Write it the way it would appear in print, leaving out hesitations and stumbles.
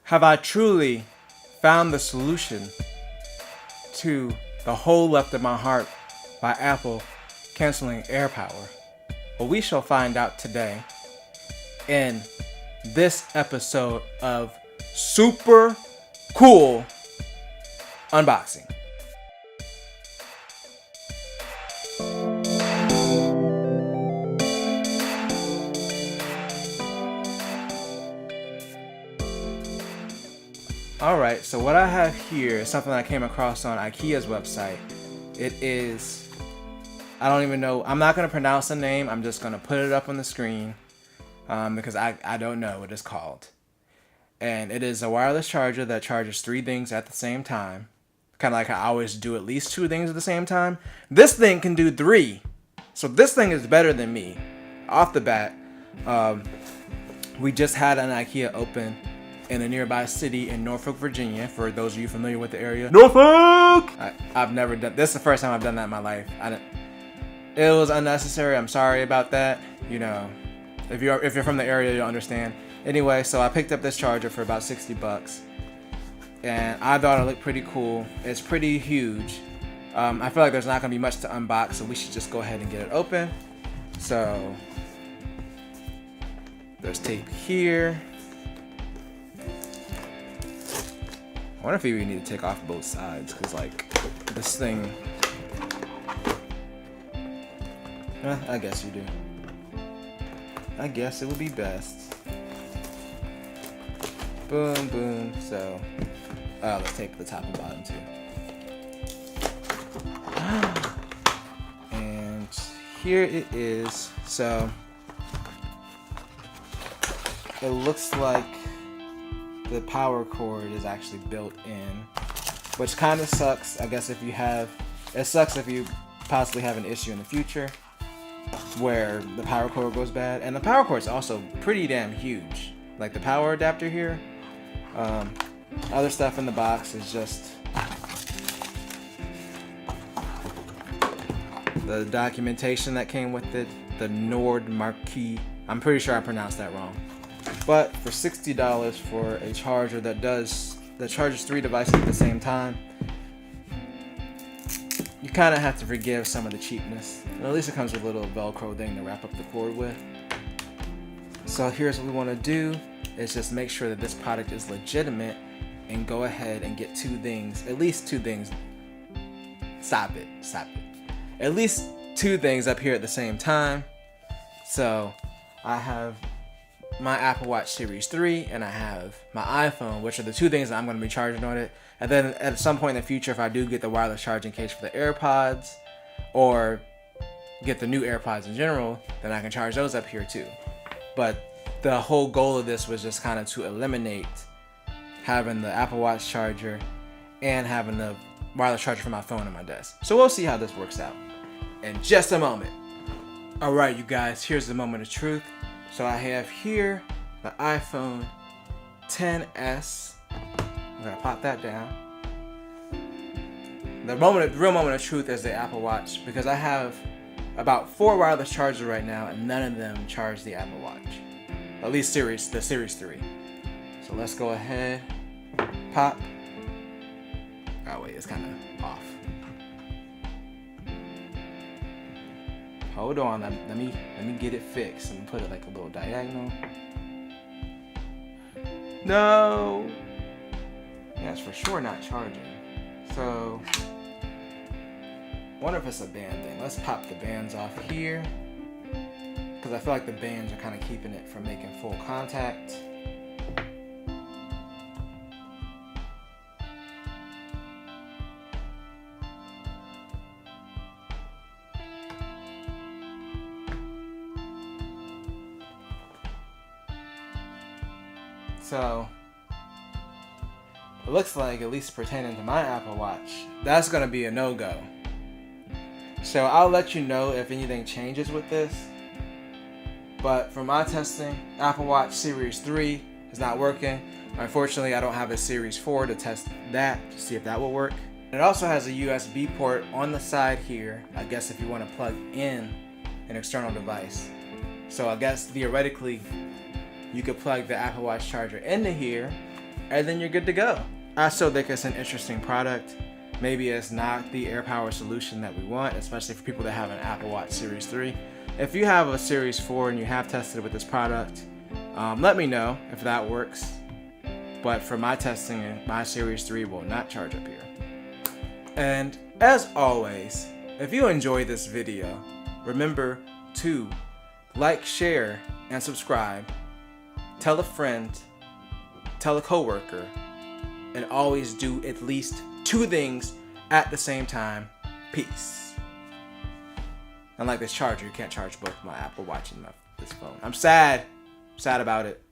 Have I truly found the solution to the hole left in my heart by Apple canceling AirPower? Well, we shall find out today in this episode of Super Cool Unboxing. Alright, so what I have here is something I came across on Ikea's website. It is, I don't even know, I'm not going to pronounce the name, I'm just going to put it up on the screen because I don't know what it's called. And it is a wireless charger that charges 3 things at the same time. Kind of like I always do at least 2 things at the same time. This thing can do 3. So this thing is better than me. Off the bat, we just had an Ikea open in a nearby city in Norfolk, Virginia. For those of you familiar with the area, Norfolk. I've never done this. Is the first time I've done that in my life. It was unnecessary. I'm sorry about that. You know, if you're from the area, you'll understand. Anyway, so I picked up this charger for about $60, and I thought it looked pretty cool. It's pretty huge. I feel like there's not gonna be much to unbox, so we should just go ahead and get it open. So there's tape here. I wonder if we need to take off both sides, because like this thing, I guess you do. I guess it would be best. Boom, boom. So let's tape the top and bottom too. And here it is. So it looks like the power cord is actually built in, which kind of sucks. I guess it sucks if you possibly have an issue in the future where the power cord goes bad. And the power cord is also pretty damn huge. Like the power adapter here. Other stuff in the box is just the documentation that came with it, the NORDMÄRKE. I'm pretty sure I pronounced that wrong. But for $60 for a charger that charges 3 devices at the same time, you kind of have to forgive some of the cheapness. At least it comes with a little Velcro thing to wrap up the cord with. So here's what we want to do, is just make sure that this product is legitimate and go ahead and get 2 things, at least 2 things. Stop it. At least 2 things up here at the same time. So I have my Apple Watch Series 3 and I have my iPhone, which are the 2 things that I'm going to be charging on it. And then at some point in the future, if I do get the wireless charging case for the AirPods or get the new AirPods in general, then I can charge those up here too. But the whole goal of this was just kind of to eliminate having the Apple Watch charger and having the wireless charger for my phone on my desk. So we'll see how this works out in just a moment. Alright, you guys, here's the moment of truth. So I have here the iPhone XS. I'm gonna pop that down. The real moment of truth is the Apple Watch, because I have about 4 wireless chargers right now, and none of them charge the Apple Watch. At least the Series 3. So let's go ahead, pop. Oh wait, it's kind of off. Hold on, let me get it fixed and put it like a little diagonal. No! Yeah, it's for sure not charging. So, wonder if it's a band thing. Let's pop the bands off here, because I feel like the bands are kind of keeping it from making full contact. So it looks like, at least pertaining to my Apple Watch, that's going to be a no-go. So I'll let you know if anything changes with this. But for my testing, Apple Watch Series 3 is not working. Unfortunately, I don't have a Series 4 to test that, to see if that will work. It also has a USB port on the side here, I guess if you want to plug in an external device. So I guess theoretically, you could plug the Apple Watch charger into here and then you're good to go. I still think it's an interesting product. Maybe it's not the AirPower solution that we want, especially for people that have an Apple Watch Series 3. If you have a Series 4 and you have tested with this product, let me know if that works. But for my testing, my Series 3 will not charge up here. And as always, if you enjoyed this video, remember to like, share, and subscribe. Tell a friend, tell a coworker, and always do at least 2 things at the same time. Peace. Unlike this charger, you can't charge both my Apple Watch and this phone. I'm sad about it.